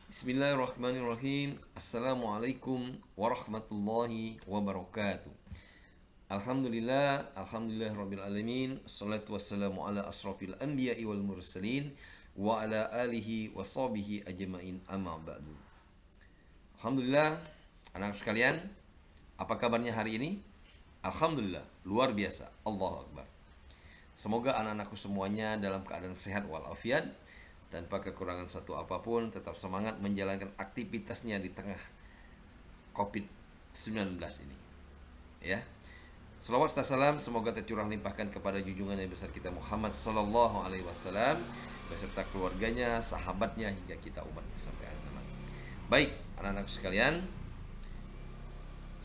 Bismillahirrahmanirrahim. Assalamualaikum warahmatullahi wabarakatuh. Alhamdulillah rabbil alamin. Assalatu wassalamu ala asrafil anbiya'i wal mursalin wa ala alihi wa sahbihi ajmain amma ba'du. Alhamdulillah, anak sekalian, apa kabarnya hari ini? Alhamdulillah, luar biasa. Allahu Akbar. Semoga anak-anakku semuanya dalam keadaan sehat walafiat, tanpa kekurangan satu apapun, tetap semangat menjalankan aktivitasnya di tengah COVID-19 ini. Ya. Salawat serta salam semoga tercurah limpahkan kepada junjungan Nabi besar kita Muhammad sallallahu alaihi wasallam beserta keluarganya, sahabatnya hingga kita umatnya sampai akhir zaman. Baik, anak-anak sekalian,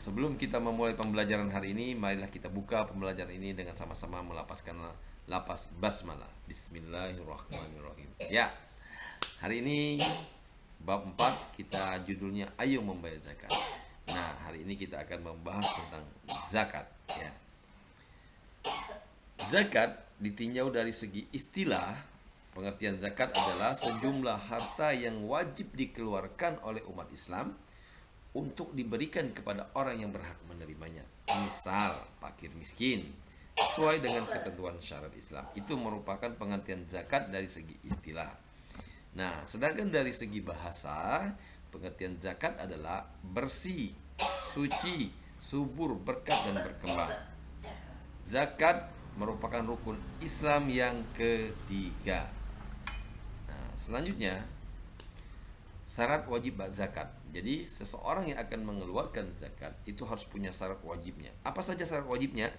sebelum kita memulai pembelajaran hari ini, marilah kita buka pembelajaran ini dengan sama-sama melapaskan lapas basmalah. Bismillahirrahmanirrahim. Ya, hari ini bab 4 kita judulnya Ayo Membayar Zakat. Nah, hari ini kita akan membahas tentang zakat, ya. Zakat ditinjau dari segi istilah. Pengertian zakat adalah sejumlah harta yang wajib dikeluarkan oleh umat Islam untuk diberikan kepada orang yang berhak menerimanya. Misal, fakir miskin, sesuai dengan ketentuan syariat Islam. Itu merupakan pengertian zakat dari segi istilah. Nah, sedangkan dari segi bahasa, pengertian zakat adalah bersih, suci, subur, berkat dan berkembang. Zakat merupakan rukun Islam yang ketiga. Nah, selanjutnya syarat wajib zakat. Jadi seseorang yang akan mengeluarkan zakat itu harus punya syarat wajibnya. Apa saja syarat wajibnya?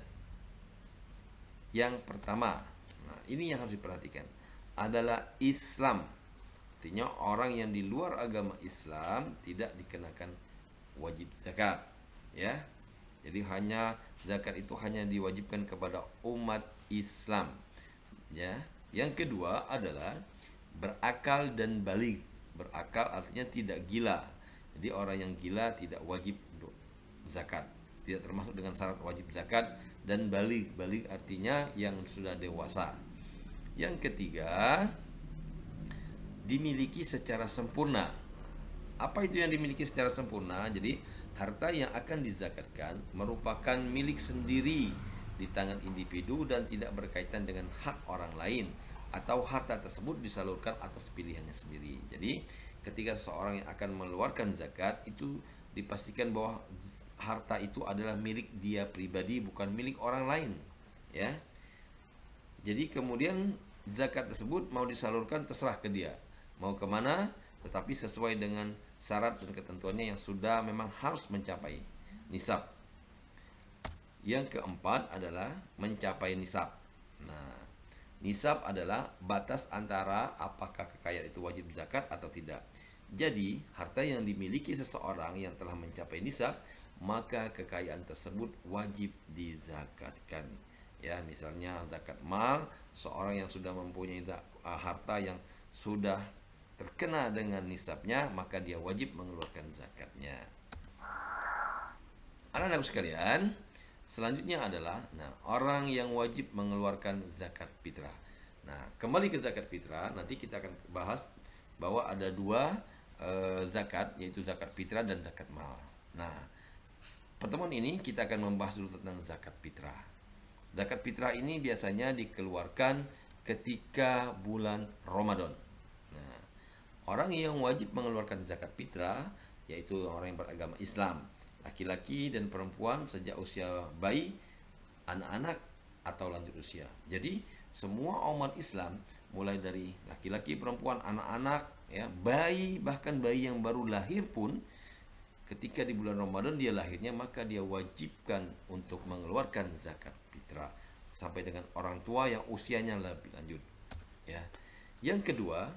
Yang pertama, nah ini yang harus diperhatikan, adalah Islam. Artinya orang yang di luar agama Islam tidak dikenakan wajib zakat, ya. Jadi zakat itu hanya diwajibkan kepada umat Islam, ya. Yang kedua adalah berakal dan baligh. Berakal artinya tidak gila. Jadi orang yang gila tidak wajib untuk zakat, tidak termasuk dengan syarat wajib zakat. Dan baligh artinya yang sudah dewasa. Yang ketiga, dimiliki secara sempurna. Apa itu yang dimiliki secara sempurna? Jadi harta yang akan dizakatkan merupakan milik sendiri di tangan individu dan tidak berkaitan dengan hak orang lain, atau harta tersebut disalurkan atas pilihannya sendiri. Jadi ketika seseorang yang akan mengeluarkan zakat itu dipastikan bahwa harta itu adalah milik dia pribadi, bukan milik orang lain, ya. Jadi kemudian zakat tersebut mau disalurkan terserah ke dia, mau kemana, tetapi sesuai dengan syarat dan ketentuannya yang sudah memang harus mencapai nisab. Yang keempat adalah mencapai nisab. Nah, nisab adalah batas antara apakah kekayaan itu wajib zakat atau tidak. Jadi, harta yang dimiliki seseorang yang telah mencapai nisab, maka kekayaan tersebut wajib dizakatkan. Ya, misalnya zakat mal, seorang yang sudah mempunyai harta yang sudah terkena dengan nisabnya, maka dia wajib mengeluarkan zakatnya. Anak-anak sekalian, selanjutnya adalah orang yang wajib mengeluarkan zakat fitrah. Nah, kembali ke zakat fitrah, nanti kita akan bahas bahwa ada dua zakat, yaitu zakat fitrah dan zakat mal. Nah, pertemuan ini kita akan membahas dulu tentang zakat fitrah. Zakat fitrah ini biasanya dikeluarkan ketika bulan Ramadan. Nah, orang yang wajib mengeluarkan zakat fitrah yaitu orang yang beragama Islam, laki-laki dan perempuan sejak usia bayi, anak-anak atau lanjut usia. Jadi semua umat Islam mulai dari laki-laki, perempuan, anak-anak, ya, bayi, bahkan bayi yang baru lahir pun ketika di bulan Ramadan dia lahirnya, maka dia wajibkan untuk mengeluarkan zakat fitrah, sampai dengan orang tua yang usianya lebih lanjut, ya. Yang kedua,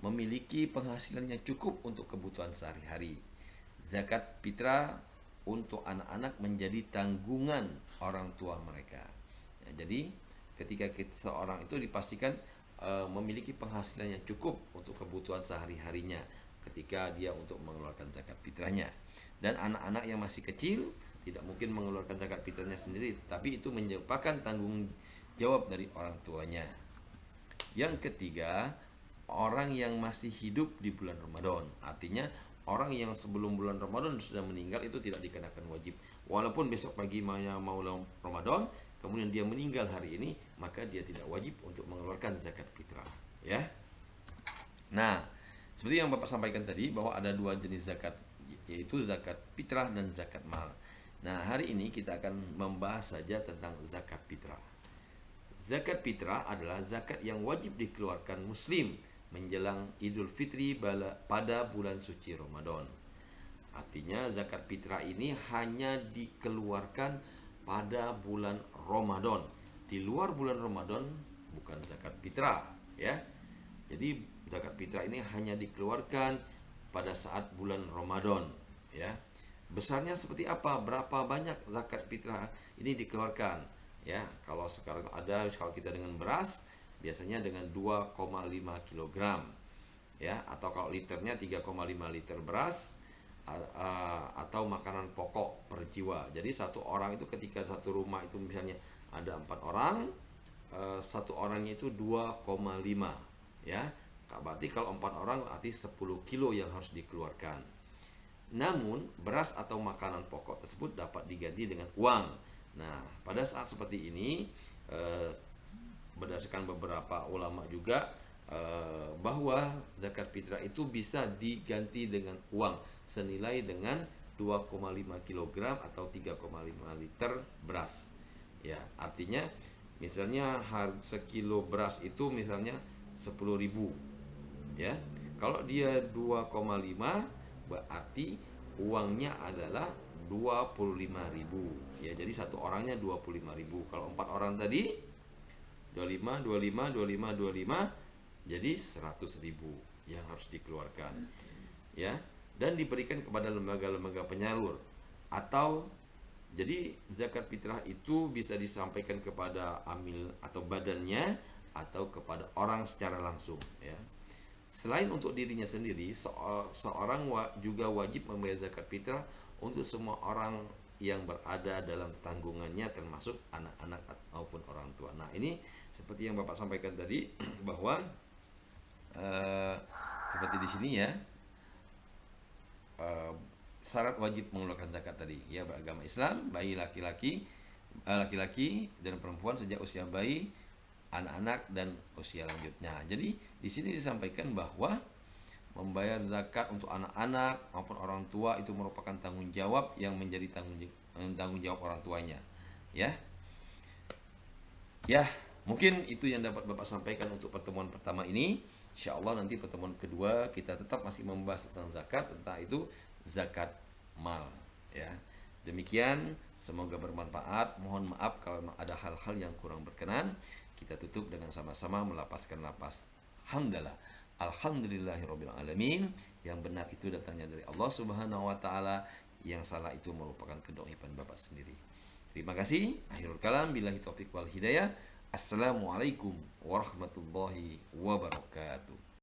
memiliki penghasilan yang cukup untuk kebutuhan sehari-hari. Zakat fitrah untuk anak-anak menjadi tanggungan orang tua mereka, ya. Jadi ketika seorang itu dipastikan memiliki penghasilan yang cukup untuk kebutuhan sehari-harinya ketika dia untuk mengeluarkan zakat fitrahnya. Dan anak-anak yang masih kecil tidak mungkin mengeluarkan zakat fitrahnya sendiri, tetapi itu merupakan tanggung jawab dari orang tuanya. Yang ketiga, orang yang masih hidup di bulan Ramadan. Artinya orang yang sebelum bulan Ramadan sudah meninggal itu tidak dikenakan wajib. Walaupun besok pagi mau Ramadan, kemudian dia meninggal hari ini, maka dia tidak wajib untuk mengeluarkan zakat fitrah, ya. Nah, seperti yang Bapak sampaikan tadi bahwa ada dua jenis zakat, yaitu zakat fitrah dan zakat mal. Nah, hari ini kita akan membahas saja tentang zakat fitrah. Zakat fitrah adalah zakat yang wajib dikeluarkan muslim menjelang Idul Fitri pada bulan suci Ramadan. Artinya zakat fitrah ini hanya dikeluarkan pada bulan Ramadan. Di luar bulan Ramadan bukan zakat fitrah, ya. Jadi zakat fitrah ini hanya dikeluarkan pada saat bulan Ramadan, ya. Besarnya seperti apa? Berapa banyak zakat fitrah ini dikeluarkan? Ya, kalau sekarang kalau kita dengan beras biasanya dengan 2,5 kg, ya, atau kalau liternya 3,5 liter beras, atau makanan pokok per jiwa. Jadi satu orang itu ketika satu rumah itu misalnya ada 4 orang, satu orangnya itu 2,5, ya. Berarti kalau 4 orang berarti 10 kilo yang harus dikeluarkan. Namun beras atau makanan pokok tersebut dapat diganti dengan uang. Nah, pada saat seperti ini, berdasarkan beberapa ulama juga, bahwa zakat fitrah itu bisa diganti dengan uang senilai dengan 2,5 kg atau 3,5 liter beras. Ya, artinya misalnya harga sekilo beras itu misalnya 10.000, ya. Kalau dia 2,5 berarti uangnya adalah 25.000, ya. Jadi satu orangnya 25.000. Kalau 4 orang tadi 25 jadi 100.000 yang harus dikeluarkan, ya. Dan diberikan kepada lembaga-lembaga penyalur, atau jadi zakat fitrah itu bisa disampaikan kepada amil atau badannya atau kepada orang secara langsung, ya. Selain untuk dirinya sendiri, seorang juga wajib membayar zakat fitrah untuk semua orang yang berada dalam tanggungannya, termasuk anak-anak maupun orang tua. Nah, ini seperti yang Bapak sampaikan tadi bahwa seperti di sini, ya, syarat wajib mengeluarkan zakat tadi, ya, beragama Islam, bayi laki-laki dan perempuan sejak usia bayi, anak-anak dan usia lanjutnya. Jadi di sini disampaikan bahwa membayar zakat untuk anak-anak maupun orang tua itu merupakan tanggung jawab yang menjadi tanggung jawab orang tuanya, ya. Ya, mungkin itu yang dapat Bapak sampaikan untuk pertemuan pertama ini. Insya Allah nanti pertemuan kedua kita tetap masih membahas tentang zakat, tentang itu zakat mal, ya. Demikian, semoga bermanfaat. Mohon maaf kalau ada hal-hal yang kurang berkenan. Kita tutup dengan sama-sama melapaskan lapas hamdalah. Alhamdulillahirabbil alamin. Yang benar itu datangnya dari Allah Subhanahu wa taala, yang salah itu merupakan kedoiban Bapak sendiri. Terima kasih. Akhirul kalam, billahi taufik wal hidayah. Assalamualaikum warahmatullahi wabarakatuh.